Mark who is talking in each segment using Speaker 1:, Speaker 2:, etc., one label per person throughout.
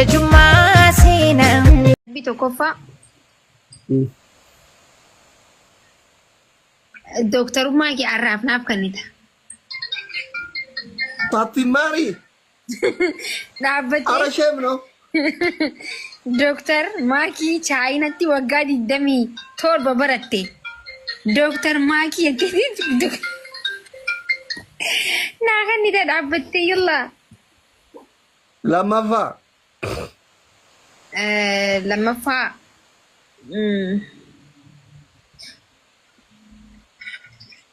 Speaker 1: jajummaa seenaa.
Speaker 2: Bito kofa. Doktor Maki arraf naaf kanita.
Speaker 3: Pati Mari.
Speaker 2: Dhaabbate.
Speaker 3: Ara shemno.
Speaker 2: Doktor Maki chaayinatti waggaa 27 baratte. Doktor Maki akkasitti naa kanita dhaabbatte yalla.
Speaker 3: Lammaffaa.
Speaker 2: Lammaffaa.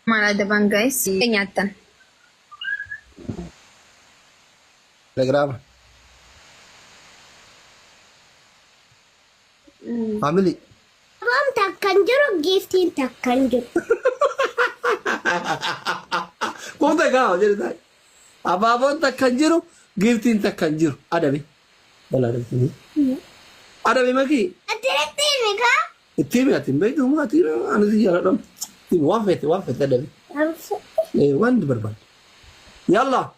Speaker 2: Maal adaban guys? Nyaatan.
Speaker 3: Telegrama. Family.
Speaker 4: Abang takkan jeruk giftin takkan jeruk.
Speaker 3: Kau tak kau jadi tak. Abang takkan jeruk, giftin takkan jeruk. Ada bi? Bala ada sini. Ada bi maki?
Speaker 4: Ati ni kah?
Speaker 3: Tim baik tu mah tim. Anu sih jalan dong. Tim wafat ada bi.
Speaker 4: Harus.
Speaker 3: Wan berban. Yalla.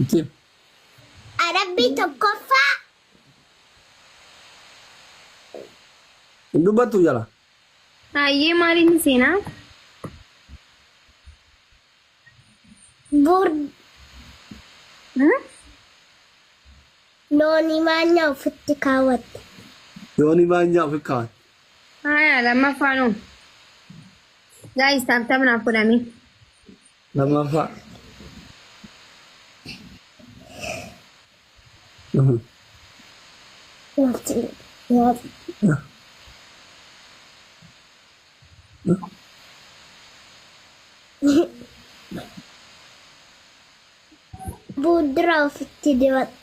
Speaker 3: Tim.
Speaker 4: Arabi tokofa.
Speaker 3: Indu batu jalan.
Speaker 2: ये मारी नहीं से ना
Speaker 4: Bur. Noni mana ufiti kawat.
Speaker 3: Yoni banyak fikar.
Speaker 2: हाँ यार लम्बा फानो गाइस तब ना पूरा में
Speaker 3: Lammaffaa.
Speaker 4: Budra ufiti diwat.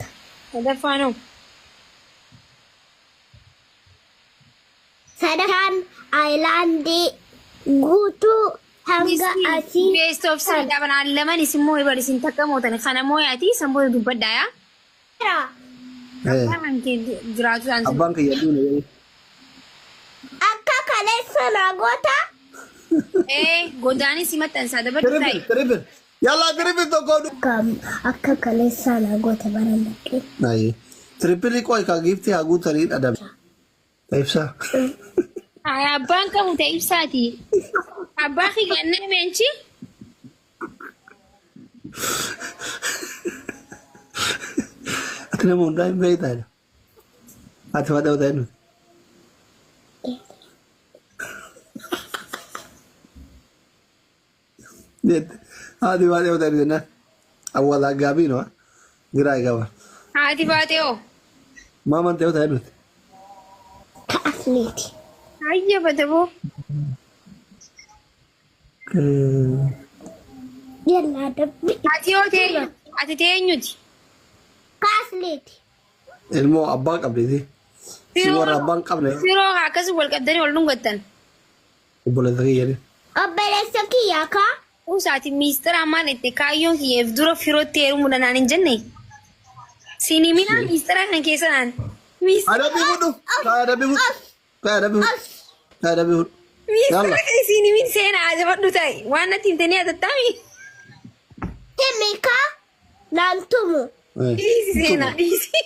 Speaker 2: هذا فانو
Speaker 4: Sadakan Islandi gutu hanga ati.
Speaker 2: Best of side अपन आलमन इस मोए बड़ी सिंता कम होता है खाना मोए आती संबो दुपट dia kan ke juratu an
Speaker 3: Abang ke yadu ni.
Speaker 4: Akka kalesa nagota.
Speaker 2: godani simatan sada ber
Speaker 3: Teribin. Yalla teribin tu kau.
Speaker 4: Kam akka kalesa nagota barandake.
Speaker 3: Nai. Teribin kau ikan gift ya aku terit ada. Taib sah.
Speaker 2: ay abban ka muta ibsati abaki ganne menchi
Speaker 3: Kena muda yang baik tadi. Atau ada tadi. Lihat. Adi ada tadi na. Awal agabi no. Gerai kawan.
Speaker 2: ati bate o
Speaker 3: Mama teu tadi.
Speaker 4: Athlete.
Speaker 2: ayya badabo
Speaker 4: Yalla dabbi.
Speaker 2: ati o te ati te nyuti
Speaker 4: Athlete.
Speaker 3: Ilmu abang kabli sih. Suara abang kabli.
Speaker 2: siro ha kasu wal kadani wal nungatan
Speaker 3: Boleh lagi ya.
Speaker 4: Obelesa kiyaka.
Speaker 2: usati mister amanete kayon ki evduro firo teru mudanan jenne sinimina mister kan kesan mister
Speaker 3: Ada bihut tu. Ada bihut. Ada bihut. Ada bihut.
Speaker 2: mister
Speaker 3: Yalla.
Speaker 2: kan sinimin sena aja badu tai wana tinteni atatami
Speaker 4: Temika. Nantumu.
Speaker 2: isi sena isi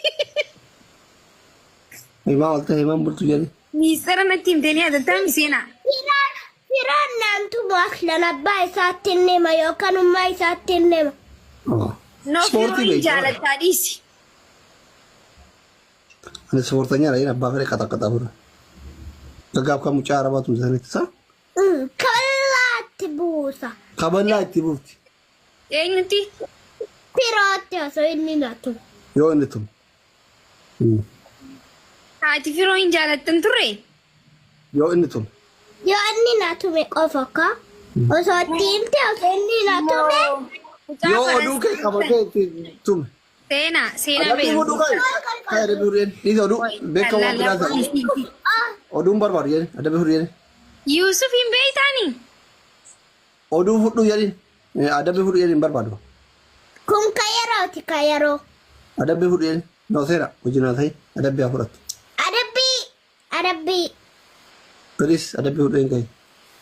Speaker 3: Imam alta imam bertu jadi.
Speaker 2: mister na tinteni atatami sena
Speaker 4: Firan nantumu akhlana bai satinema yokanu mai satinema.
Speaker 3: Oh.
Speaker 2: no firo
Speaker 3: Sporty baik.
Speaker 2: jala tadisi
Speaker 3: Ada sportnya lain abang ada kata-kata baru. Tegap kamu cara batu sana itu sah.
Speaker 4: Kallat busa.
Speaker 3: Kaban lah itu bukti.
Speaker 2: enyuti
Speaker 4: Pirate so inni natu.
Speaker 3: Yo ini tuh.
Speaker 2: ati firo jala tanture
Speaker 3: Yo ini tuh.
Speaker 4: Yo inni natu me qofaka. Oso tinte oso inni natu me.
Speaker 3: Yo aduh kayak kamu kayak tuh.
Speaker 2: sena sena
Speaker 3: Ada
Speaker 2: be
Speaker 3: bihut tuh kayak. Kayak ada bihut ini aduh. Beka waktu dah. Aduh barbar ya. Ada bihut ya.
Speaker 2: yusuf in beitani
Speaker 3: Aduh bihut tuh ya. Ada bihut ya barbar.
Speaker 4: Kun kayaro ti kayaro.
Speaker 3: Ada bihut ya. No sera. Ujung nanti ada bihut.
Speaker 4: Arabi.
Speaker 3: Terus ada bihut yang kayak.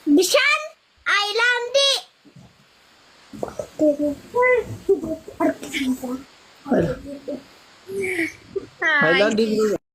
Speaker 4: Bishan Islandi.
Speaker 3: ሃይላንድ